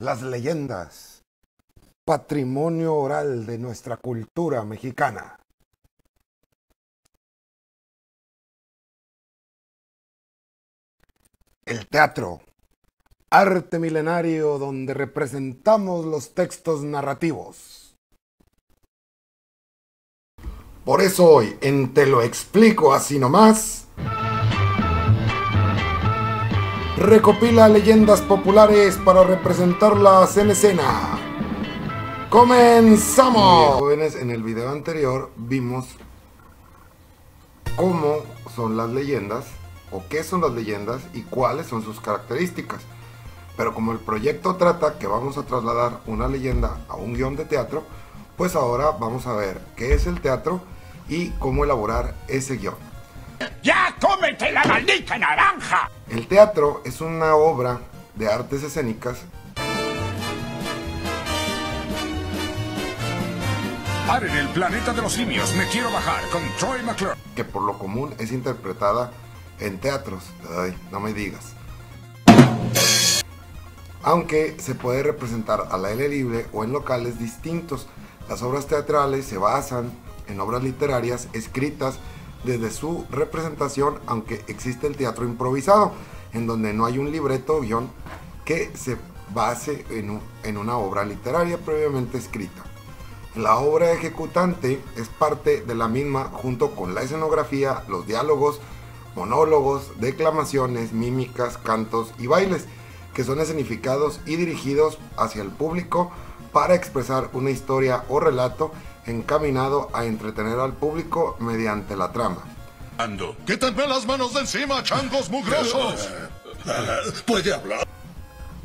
Las leyendas, patrimonio oral de nuestra cultura mexicana. El teatro, arte milenario donde representamos los textos narrativos. Por eso hoy, en Te lo explico así nomás, recopila leyendas populares para representarlas en escena. ¡Comenzamos! Jóvenes, en el video anterior vimos cómo son las leyendas, o qué son las leyendas y cuáles son sus características. Pero como el proyecto trata que vamos a trasladar una leyenda a un guión de teatro, pues ahora vamos a ver qué es el teatro y cómo elaborar ese guión. ¡Ya cómete la maldita naranja! El teatro es una obra de artes escénicas Paren el planeta de los simios, me quiero bajar con Troy McClure. que por lo común es interpretada en teatros. Ay, no me digas. Aunque se puede representar al aire libre o en locales distintos. Las obras teatrales se basan en obras literarias escritas desde su representación, aunque existe el teatro improvisado, en donde no hay un libreto o guión que se base en una obra literaria previamente escrita. La obra ejecutante es parte de la misma junto con la escenografía, los diálogos, monólogos, declamaciones, mímicas, cantos y bailes, que son escenificados y dirigidos hacia el público para expresar una historia o relato encaminado a entretener al público mediante la trama. ¡Quítenme las manos de encima, changos mugrosos! ¿Puede hablar?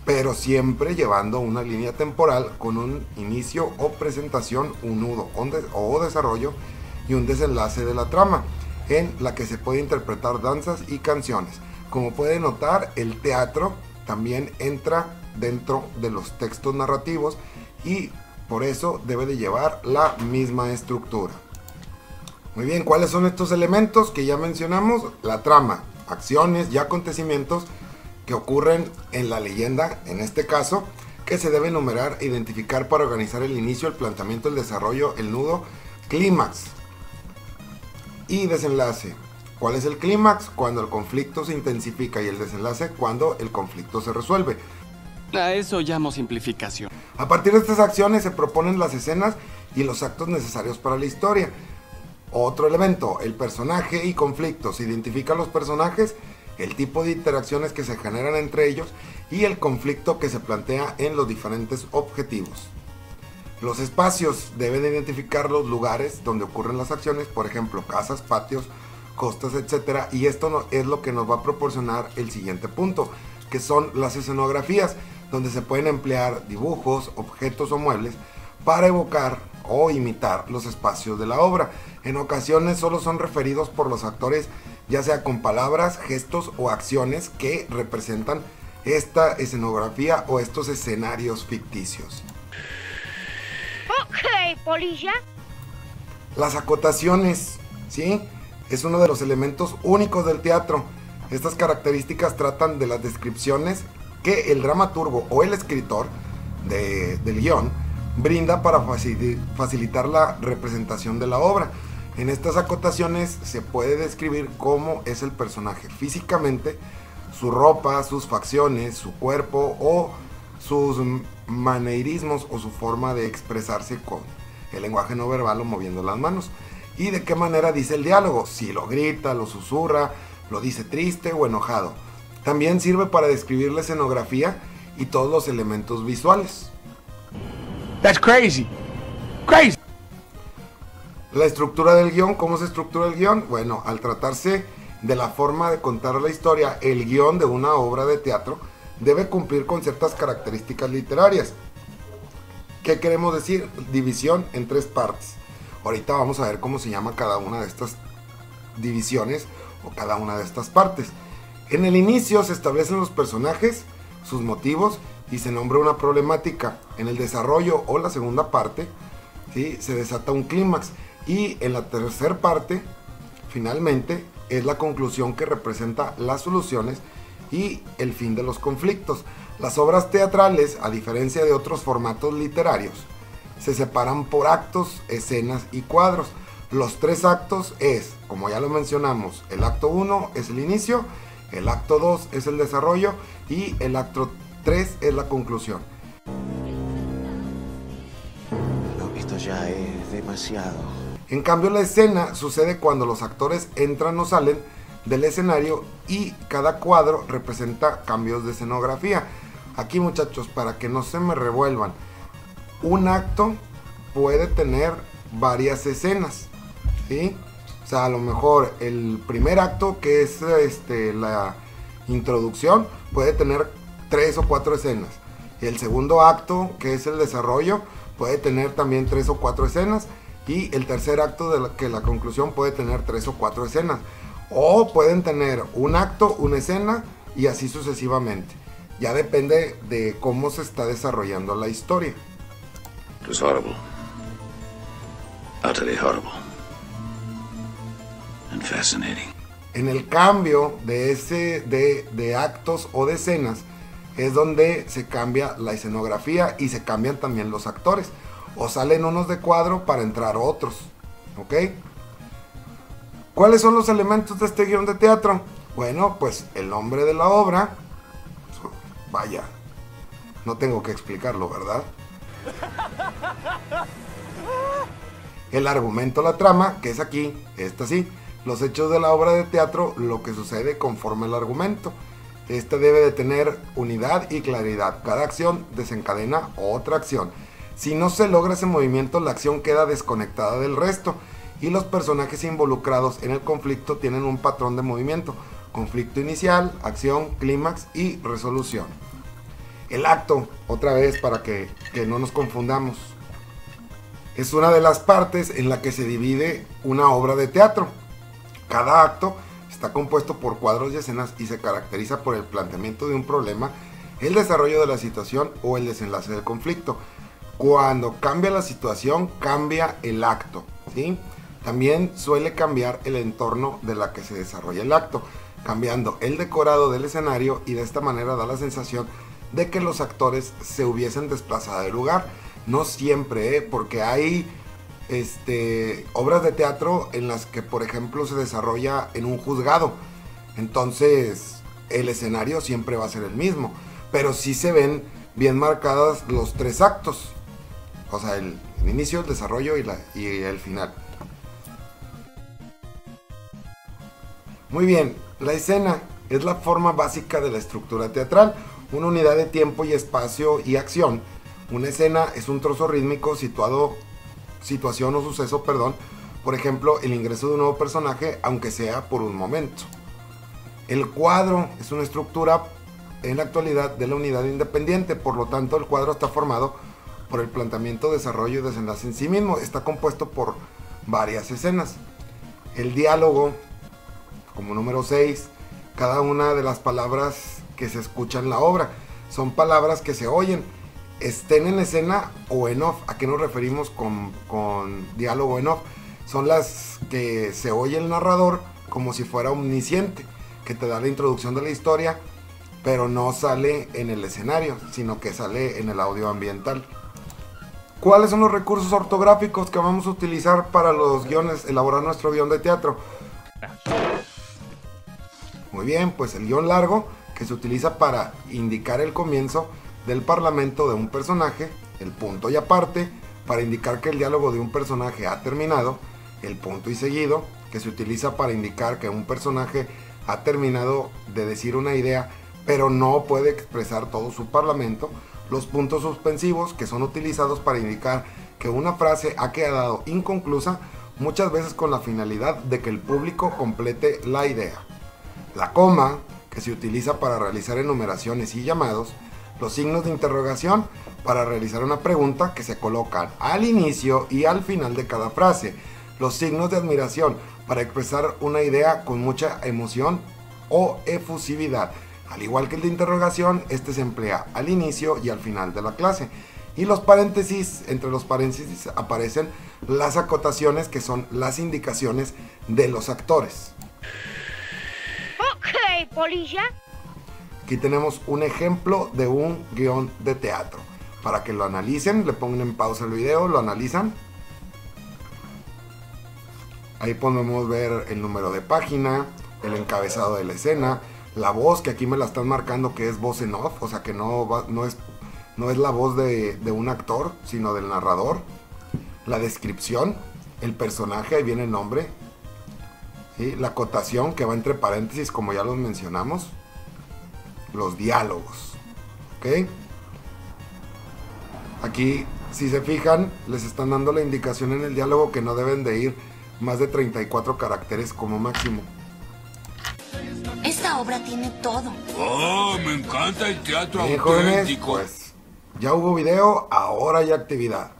Pero siempre llevando una línea temporal con un inicio o presentación, un nudo o desarrollo y un desenlace de la trama, en la que se puede interpretar danzas y canciones. Como puede notar, el teatro también entra dentro de los textos narrativos y por eso debe de llevar la misma estructura. Muy bien, ¿cuáles son estos elementos que ya mencionamos? La trama, acciones y acontecimientos que ocurren en la leyenda, en este caso, que se debe enumerar e identificar para organizar el inicio, el planteamiento, el desarrollo, el nudo, clímax y desenlace. ¿Cuál es el clímax? Cuando el conflicto se intensifica, y el desenlace cuando el conflicto se resuelve. A eso llamo simplificación. A partir de estas acciones se proponen las escenas y los actos necesarios para la historia. Otro elemento, el personaje y conflicto. Se identifican los personajes, el tipo de interacciones que se generan entre ellos y el conflicto que se plantea en los diferentes objetivos. Los espacios deben identificar los lugares donde ocurren las acciones, por ejemplo, casas, patios, costas, etc. Y esto es lo que nos va a proporcionar el siguiente punto, que son las escenografías, donde se pueden emplear dibujos, objetos o muebles para evocar o imitar los espacios de la obra. En ocasiones solo son referidos por los actores, ya sea con palabras, gestos o acciones que representan esta escenografía o estos escenarios ficticios. Ok, policía. Las acotaciones, ¿sí? Es uno de los elementos únicos del teatro. Estas características tratan de las descripciones que el dramaturgo o el escritor del guión brinda para facilitar la representación de la obra. En estas acotaciones se puede describir cómo es el personaje físicamente, su ropa, sus facciones, su cuerpo o sus maneirismos o su forma de expresarse con el lenguaje no verbal o moviendo las manos. Y de qué manera dice el diálogo, si lo grita, lo susurra, lo dice triste o enojado. También sirve para describir la escenografía y todos los elementos visuales. That's crazy. Crazy. La estructura del guión, ¿cómo se estructura el guión? Bueno, al tratarse de la forma de contar la historia, el guión de una obra de teatro debe cumplir con ciertas características literarias. ¿Qué queremos decir? División en 3 partes. Ahorita vamos a ver cómo se llama cada una de estas divisiones o cada una de estas partes. En el inicio se establecen los personajes, sus motivos y se nombra una problemática. En el desarrollo o la segunda parte, ¿sí?, se desata un clímax. Y en la tercera parte, finalmente, es la conclusión que representa las soluciones y el fin de los conflictos. Las obras teatrales, a diferencia de otros formatos literarios, se separan por actos, escenas y cuadros. Los 3 actos es, como ya lo mencionamos, el acto 1 es el inicio, el acto 2 es el desarrollo y el acto 3 es la conclusión. No, esto ya es demasiado. En cambio, la escena sucede cuando los actores entran o salen del escenario y cada cuadro representa cambios de escenografía. Aquí, muchachos, para que no se me revuelvan, un acto puede tener varias escenas, ¿sí? O sea, a lo mejor el primer acto, que es la introducción, puede tener 3 o 4 escenas. El segundo acto, que es el desarrollo, puede tener también 3 o 4 escenas. Y el tercer acto, que la conclusión, puede tener 3 o 4 escenas. O pueden tener un acto, una escena y así sucesivamente. Ya depende de cómo se está desarrollando la historia. It was horrible. Utterly horrible. And fascinating. En el cambio de actos o de escenas es donde se cambia la escenografía y se cambian también los actores. O salen unos de cuadro para entrar otros. ¿Ok? ¿Cuáles son los elementos de este guión de teatro? Bueno, pues el nombre de la obra. Vaya, no tengo que explicarlo, ¿verdad? El argumento, la trama, que es aquí, esta sí. Los hechos de la obra de teatro, lo que sucede conforme al argumento. Este debe de tener unidad y claridad. Cada acción desencadena otra acción. Si no se logra ese movimiento, la acción queda desconectada del resto. Y los personajes involucrados en el conflicto tienen un patrón de movimiento. Conflicto inicial, acción, clímax y resolución. El acto, otra vez para que no nos confundamos, es una de las partes en la que se divide una obra de teatro. Cada acto está compuesto por cuadros y escenas y se caracteriza por el planteamiento de un problema, el desarrollo de la situación o el desenlace del conflicto. Cuando cambia la situación, cambia el acto, ¿sí? También suele cambiar el entorno de la que se desarrolla el acto, cambiando el decorado del escenario, y de esta manera da la sensación de que los actores se hubiesen desplazado del lugar. No siempre, porque hay obras de teatro en las que, por ejemplo, se desarrolla en un juzgado. Entonces, el escenario siempre va a ser el mismo, pero sí se ven bien marcadas los 3 actos. O sea, el inicio, el desarrollo y el final. Muy bien, la escena es la forma básica de la estructura teatral, una unidad de tiempo y espacio y acción. Una escena es un trozo rítmico situación o suceso, por ejemplo, el ingreso de un nuevo personaje, aunque sea por un momento. El cuadro es una estructura en la actualidad de la unidad independiente, por lo tanto el cuadro está formado por el planteamiento, desarrollo y desenlace en sí mismo. Está compuesto por varias escenas. El diálogo, como número 6, cada una de las palabras que se escuchan en la obra son palabras que se oyen, estén en escena o en off. ¿A qué nos referimos con diálogo en off? Son las que se oye el narrador como si fuera omnisciente, que te da la introducción de la historia, pero no sale en el escenario, sino que sale en el audio ambiental. ¿Cuáles son los recursos ortográficos que vamos a utilizar para los guiones, elaborar nuestro guión de teatro? Muy bien, pues el guión largo, que se utiliza para indicar el comienzo del parlamento de un personaje, el punto y aparte, para indicar que el diálogo de un personaje ha terminado, el punto y seguido, que se utiliza para indicar que un personaje ha terminado de decir una idea, pero no puede expresar todo su parlamento, los puntos suspensivos, que son utilizados para indicar que una frase ha quedado inconclusa, muchas veces con la finalidad de que el público complete la idea. La coma, que se utiliza para realizar enumeraciones y llamados. Los signos de interrogación, para realizar una pregunta, que se colocan al inicio y al final de cada frase. Los signos de admiración, para expresar una idea con mucha emoción o efusividad. Al igual que el de interrogación, este se emplea al inicio y al final de la clase. Y los paréntesis, entre los paréntesis aparecen las acotaciones, que son las indicaciones de los actores. Ok, polilla. Aquí tenemos un ejemplo de un guión de teatro. Para que lo analicen, le pongan en pausa el video, lo analizan. Ahí podemos ver el número de página, el encabezado de la escena, la voz, que aquí me la están marcando que es voz en off, o sea que no es la voz de un actor, sino del narrador. La descripción, el personaje, ahí viene el nombre. ¿Sí? La acotación que va entre paréntesis, como ya los mencionamos. Los diálogos. ¿Ok? Aquí, si se fijan, les están dando la indicación en el diálogo que no deben de ir más de 34 caracteres como máximo. Esta obra tiene todo. ¡Oh, me encanta el teatro Bien, jóvenes, auténtico! pues ya hubo video, ahora hay actividad.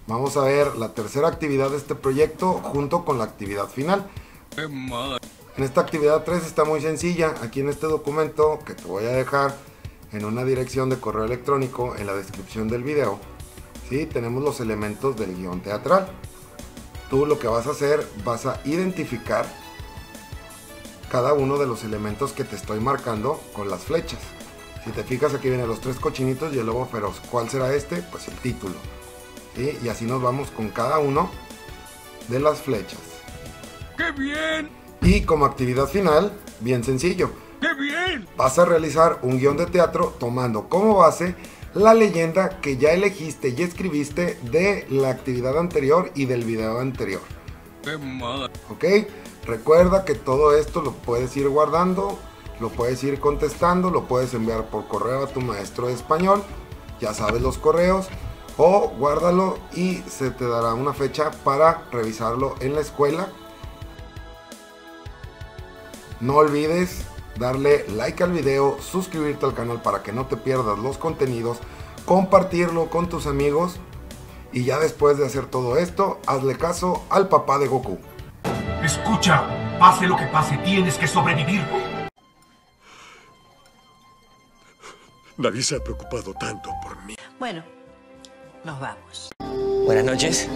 Vamos a ver la tercera actividad de este proyecto junto con la actividad final. ¡Qué madre! En esta actividad 3 está muy sencilla. Aquí en este documento que te voy a dejar en una dirección de correo electrónico en la descripción del video, ¿sí? Tenemos los elementos del guión teatral. Tú lo que vas a hacer, vas a identificar cada uno de los elementos que te estoy marcando con las flechas. Si te fijas, aquí vienen los 3 cochinitos y el lobo feroz. ¿Cuál será este? Pues el título. ¿Sí? Y así nos vamos con cada uno de las flechas. ¡Qué bien! Y como actividad final, bien sencillo. ¡Qué bien! Vas a realizar un guión de teatro tomando como base la leyenda que ya elegiste y escribiste de la actividad anterior y del video anterior. ¡Qué madre! ¿Ok? Recuerda que todo esto lo puedes ir guardando, lo puedes ir contestando, lo puedes enviar por correo a tu maestro de español, ya sabes los correos, o guárdalo y se te dará una fecha para revisarlo en la escuela. No olvides darle like al video, suscribirte al canal para que no te pierdas los contenidos, compartirlo con tus amigos y ya después de hacer todo esto, hazle caso al papá de Goku. Escucha, pase lo que pase, tienes que sobrevivir. Nadie se ha preocupado tanto por mí. Bueno, nos vamos. Buenas noches.